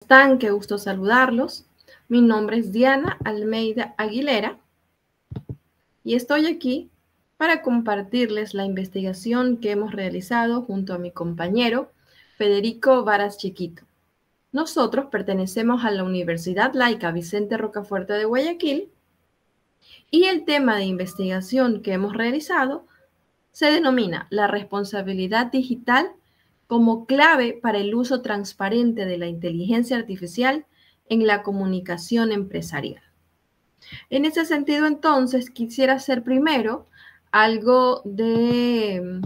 ¿Están? Qué gusto saludarlos. Mi nombre es Diana Almeida Aguilera y estoy aquí para compartirles la investigación que hemos realizado junto a mi compañero Federico Varas Chiquito. Nosotros pertenecemos a la Universidad Laica Vicente Rocafuerte de Guayaquil y el tema de investigación que hemos realizado se denomina la responsabilidad digital como clave para el uso transparente de la inteligencia artificial en la comunicación empresarial. En ese sentido, entonces, quisiera hacer primero algo de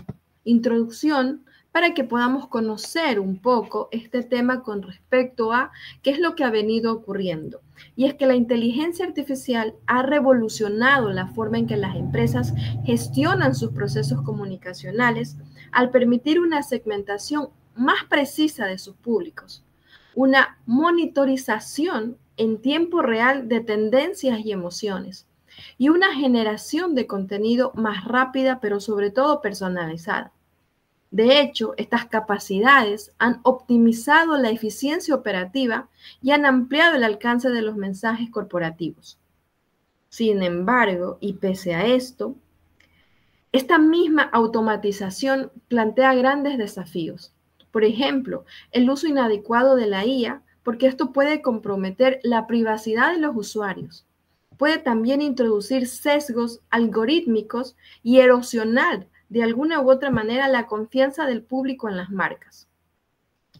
introducción para que podamos conocer un poco este tema con respecto a qué es lo que ha venido ocurriendo. Y es que la inteligencia artificial ha revolucionado la forma en que las empresas gestionan sus procesos comunicacionales al permitir una segmentación más precisa de sus públicos, una monitorización en tiempo real de tendencias y emociones, y una generación de contenido más rápida, pero sobre todo personalizada. De hecho, estas capacidades han optimizado la eficiencia operativa y han ampliado el alcance de los mensajes corporativos. Sin embargo, y pese a esto, esta misma automatización plantea grandes desafíos. Por ejemplo, el uso inadecuado de la IA, porque esto puede comprometer la privacidad de los usuarios. Puede también introducir sesgos algorítmicos y erosionar de alguna u otra manera la confianza del público en las marcas.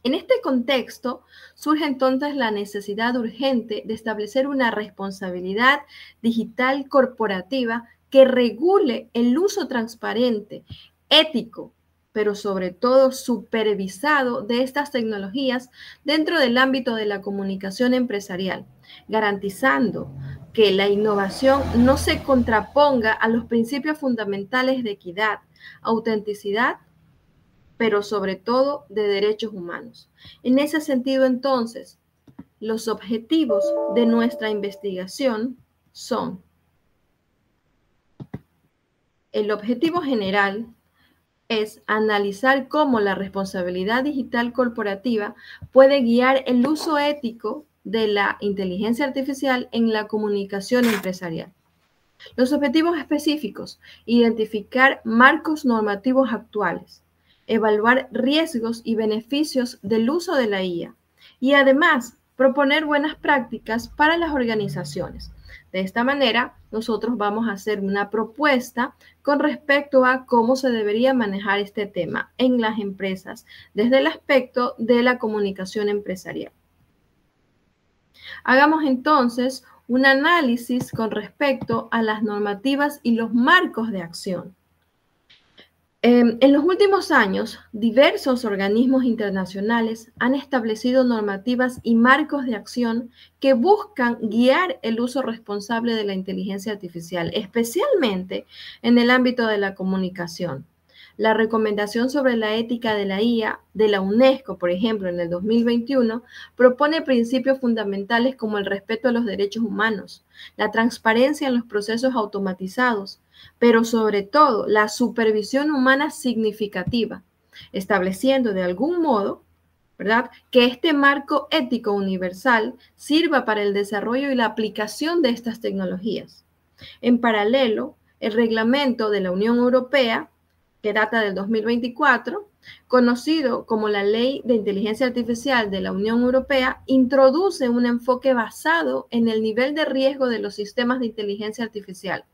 En este contexto, surge entonces la necesidad urgente de establecer una responsabilidad digital corporativa que regule el uso transparente, ético, pero sobre todo supervisado de estas tecnologías dentro del ámbito de la comunicación empresarial, garantizando que la innovación no se contraponga a los principios fundamentales de equidad, autenticidad, pero sobre todo de derechos humanos. En ese sentido, entonces, los objetivos de nuestra investigación son: el objetivo general es analizar cómo la responsabilidad digital corporativa puede guiar el uso ético de la inteligencia artificial en la comunicación empresarial. Los objetivos específicos: identificar marcos normativos actuales, evaluar riesgos y beneficios del uso de la IA y además proponer buenas prácticas para las organizaciones. De esta manera, nosotros vamos a hacer una propuesta con respecto a cómo se debería manejar este tema en las empresas desde el aspecto de la comunicación empresarial. Hagamos entonces un análisis con respecto a las normativas y los marcos de acción. En los últimos años, diversos organismos internacionales han establecido normativas y marcos de acción que buscan guiar el uso responsable de la inteligencia artificial, especialmente en el ámbito de la comunicación. La recomendación sobre la ética de la IA de la UNESCO, por ejemplo, en el 2021, propone principios fundamentales como el respeto a los derechos humanos, la transparencia en los procesos automatizados, pero sobre todo la supervisión humana significativa, estableciendo de algún modo, ¿verdad?, que este marco ético universal sirva para el desarrollo y la aplicación de estas tecnologías. En paralelo, el reglamento de la Unión Europea, que data del 2024, conocido como la Ley de Inteligencia Artificial de la Unión Europea, introduce un enfoque basado en el nivel de riesgo de los sistemas de inteligencia artificial,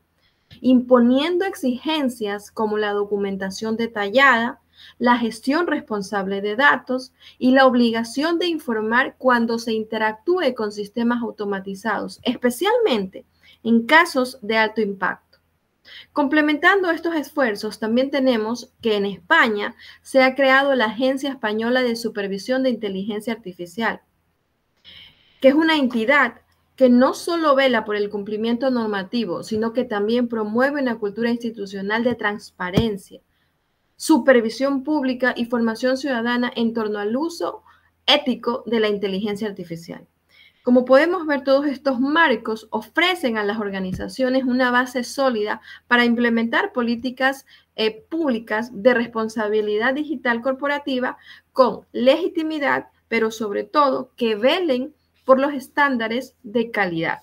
imponiendo exigencias como la documentación detallada, la gestión responsable de datos y la obligación de informar cuando se interactúe con sistemas automatizados, especialmente en casos de alto impacto. Complementando estos esfuerzos, también tenemos que en España se ha creado la Agencia Española de Supervisión de Inteligencia Artificial, que es una entidad que no solo vela por el cumplimiento normativo, sino que también promueve una cultura institucional de transparencia, supervisión pública y formación ciudadana en torno al uso ético de la inteligencia artificial. Como podemos ver, todos estos marcos ofrecen a las organizaciones una base sólida para implementar políticas públicas de responsabilidad digital corporativa con legitimidad, pero sobre todo que velen por los estándares de calidad.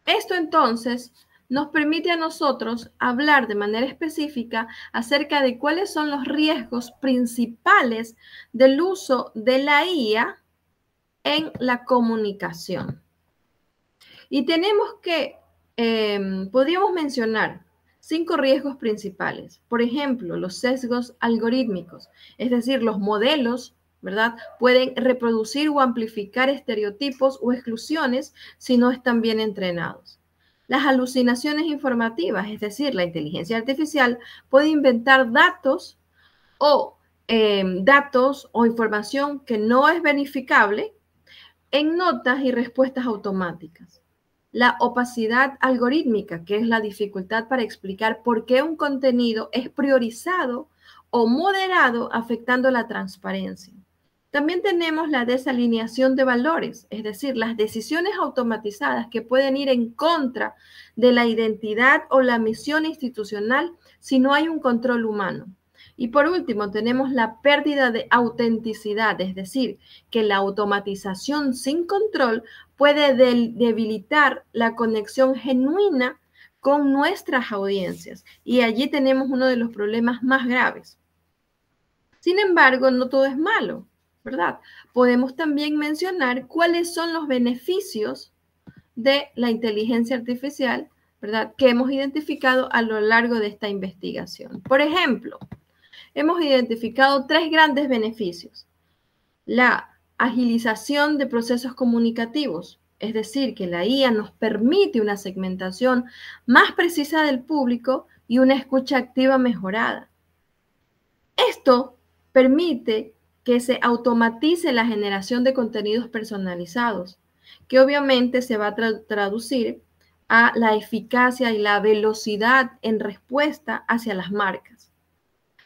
Esto entonces nos permite a nosotros hablar de manera específica acerca de cuáles son los riesgos principales del uso de la IA en la comunicación. Y tenemos que, podríamos mencionar 5 riesgos principales. Por ejemplo, los sesgos algorítmicos, es decir, los modelos, ¿verdad? Pueden reproducir o amplificar estereotipos o exclusiones si no están bien entrenados. Las alucinaciones informativas, es decir, la inteligencia artificial puede inventar datos o información que no es verificable en notas y respuestas automáticas. La opacidad algorítmica, que es la dificultad para explicar por qué un contenido es priorizado o moderado, afectando la transparencia. También tenemos la desalineación de valores, es decir, las decisiones automatizadas que pueden ir en contra de la identidad o la misión institucional si no hay un control humano. Y por último, tenemos la pérdida de autenticidad, es decir, que la automatización sin control puede debilitar la conexión genuina con nuestras audiencias. Y allí tenemos uno de los problemas más graves. Sin embargo, no todo es malo, ¿verdad? Podemos también mencionar cuáles son los beneficios de la inteligencia artificial, ¿verdad? Que hemos identificado a lo largo de esta investigación. Por ejemplo, hemos identificado 3 grandes beneficios. La agilización de procesos comunicativos, es decir, que la IA nos permite una segmentación más precisa del público y una escucha activa mejorada. Esto permite que se automatice la generación de contenidos personalizados, que obviamente se va a traducir a la eficacia y la velocidad en respuesta hacia las marcas.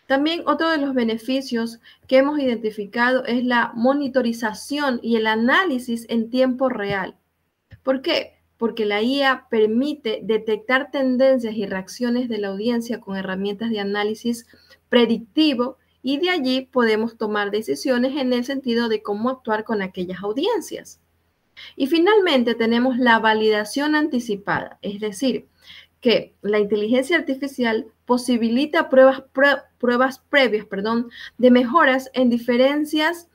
También otro de los beneficios que hemos identificado es la monitorización y el análisis en tiempo real. ¿Por qué? Porque la IA permite detectar tendencias y reacciones de la audiencia con herramientas de análisis predictivo y de allí podemos tomar decisiones en el sentido de cómo actuar con aquellas audiencias. Y finalmente tenemos la validación anticipada, es decir, que la inteligencia artificial posibilita pruebas previas, de mejoras en diferencias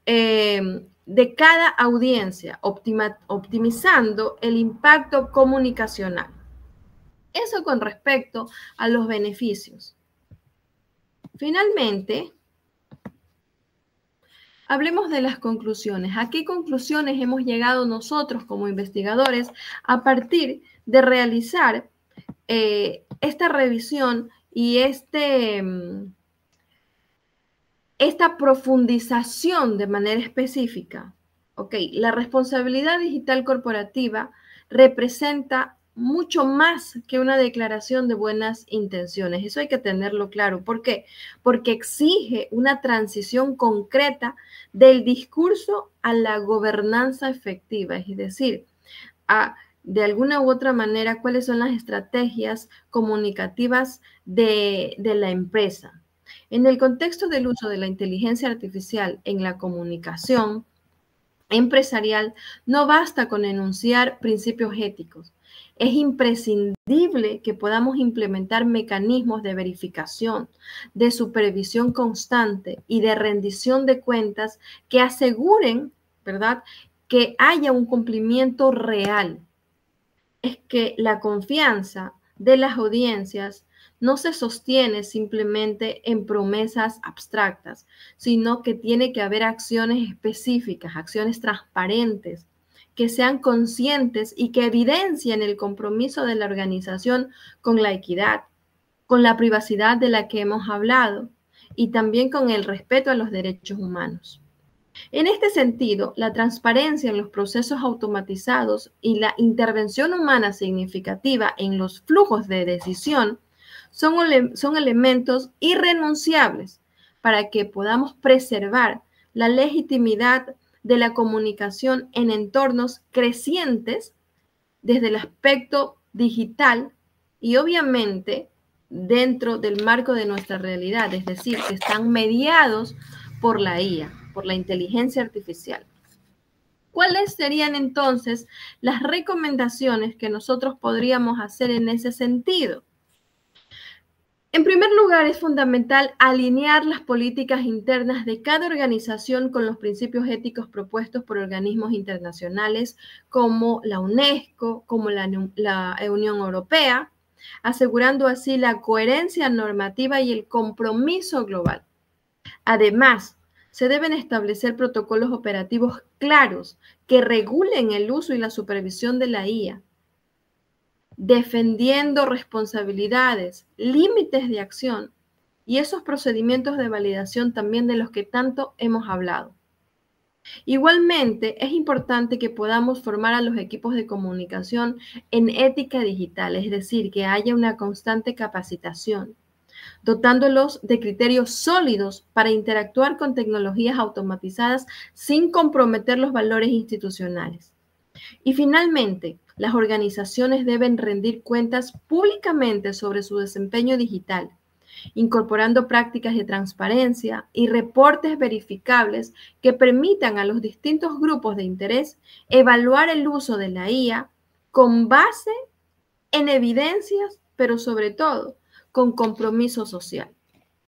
de cada audiencia, optimizando el impacto comunicacional. Eso con respecto a los beneficios. Finalmente, hablemos de las conclusiones. ¿A qué conclusiones hemos llegado nosotros como investigadores a partir de realizar esta revisión y esta profundización de manera específica? Ok, la responsabilidad digital corporativa representa mucho más que una declaración de buenas intenciones. Eso hay que tenerlo claro. ¿Por qué? Porque exige una transición concreta del discurso a la gobernanza efectiva, es decir, de alguna u otra manera cuáles son las estrategias comunicativas de la empresa. En el contexto del uso de la inteligencia artificial en la comunicación empresarial, no basta con enunciar principios éticos. Es imprescindible que podamos implementar mecanismos de verificación, de supervisión constante y de rendición de cuentas que aseguren, ¿verdad?, que haya un cumplimiento real. Es que la confianza de las audiencias no se sostiene simplemente en promesas abstractas, sino que tiene que haber acciones específicas, acciones transparentes, que sean conscientes y que evidencien el compromiso de la organización con la equidad, con la privacidad de la que hemos hablado y también con el respeto a los derechos humanos. En este sentido, la transparencia en los procesos automatizados y la intervención humana significativa en los flujos de decisión son elementos irrenunciables para que podamos preservar la legitimidad de la comunicación en entornos crecientes desde el aspecto digital y obviamente dentro del marco de nuestra realidad, es decir, que están mediados por la IA, por la inteligencia artificial. ¿Cuáles serían entonces las recomendaciones que nosotros podríamos hacer en ese sentido? En primer lugar, es fundamental alinear las políticas internas de cada organización con los principios éticos propuestos por organismos internacionales como la UNESCO, como la Unión Europea, asegurando así la coherencia normativa y el compromiso global. Además, se deben establecer protocolos operativos claros que regulen el uso y la supervisión de la IA, defendiendo responsabilidades, límites de acción y esos procedimientos de validación también de los que tanto hemos hablado. Igualmente, es importante que podamos formar a los equipos de comunicación en ética digital, es decir, que haya una constante capacitación, dotándolos de criterios sólidos para interactuar con tecnologías automatizadas sin comprometer los valores institucionales. Y finalmente, las organizaciones deben rendir cuentas públicamente sobre su desempeño digital, incorporando prácticas de transparencia y reportes verificables que permitan a los distintos grupos de interés evaluar el uso de la IA con base en evidencias, pero sobre todo con compromiso social.